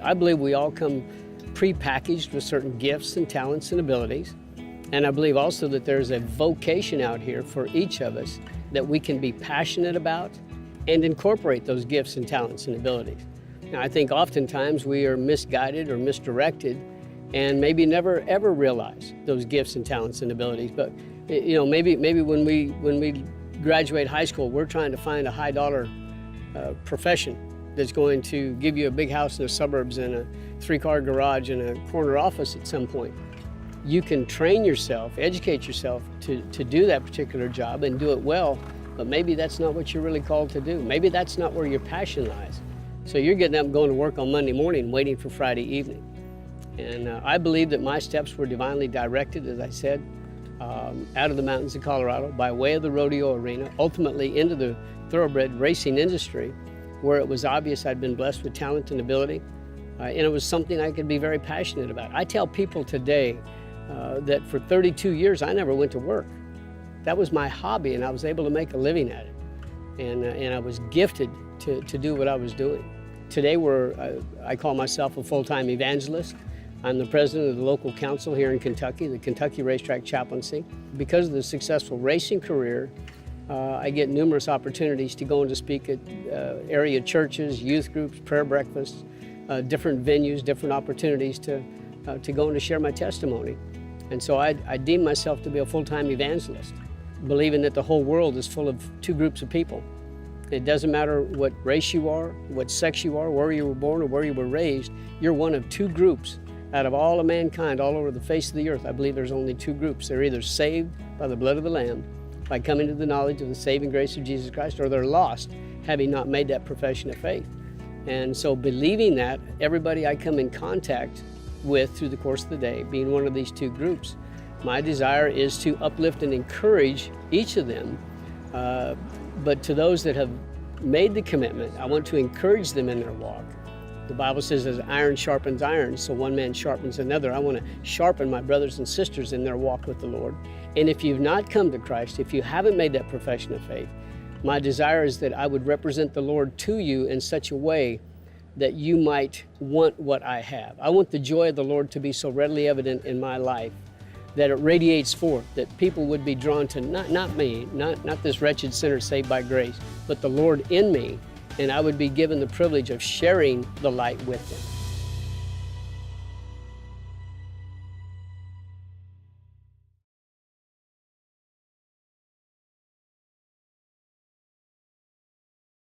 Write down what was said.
I believe we all come pre-packaged with certain gifts and talents and abilities. And I believe also that there's a vocation out here for each of us that we can be passionate about and incorporate those gifts and talents and abilities. Now, I think oftentimes we are misguided or misdirected and maybe never ever realize those gifts and talents and abilities. But maybe when we graduate high school, we're trying to find a high dollar profession that's going to give you a big house in the suburbs and a 3-car garage and a corner office at some point. You can train yourself, educate yourself to do that particular job and do it well, but maybe that's not what you're really called to do. Maybe that's not where your passion lies. So you're getting up and going to work on Monday morning, waiting for Friday evening. And I believe that my steps were divinely directed, as I said, out of the mountains of Colorado by way of the rodeo arena, ultimately into the thoroughbred racing industry, where it was obvious I'd been blessed with talent and ability, and it was something I could be very passionate about. I tell people today that for 32 years I never went to work. That was my hobby, and I was able to make a living at it. And I was gifted to do what I was doing. Today I call myself a full-time evangelist. I'm the president of the local council here in Kentucky, the Kentucky Racetrack Chaplaincy. Because of the successful racing career, I get numerous opportunities to go and to speak at area churches, youth groups, prayer breakfasts, different venues, different opportunities to go and to share my testimony. And so I deem myself to be a full-time evangelist, believing that the whole world is full of two groups of people. It doesn't matter what race you are, what sex you are, where you were born or where you were raised, you're one of two groups. Out of all of mankind all over the face of the earth, I believe there's only two groups. They're either saved by the blood of the Lamb, by coming to the knowledge of the saving grace of Jesus Christ, or they're lost, having not made that profession of faith. And so believing that, everybody I come in contact with through the course of the day, being one of these two groups, my desire is to uplift and encourage each of them. But to those that have made the commitment, I want to encourage them in their walk. The Bible says as iron sharpens iron, so one man sharpens another. I want to sharpen my brothers and sisters in their walk with the Lord. And if you've not come to Christ, if you haven't made that profession of faith, my desire is that I would represent the Lord to you in such a way that you might want what I have. I want the joy of the Lord to be so readily evident in my life that it radiates forth, that people would be drawn to not me, not this wretched sinner saved by grace, but the Lord in me, and I would be given the privilege of sharing the light with them.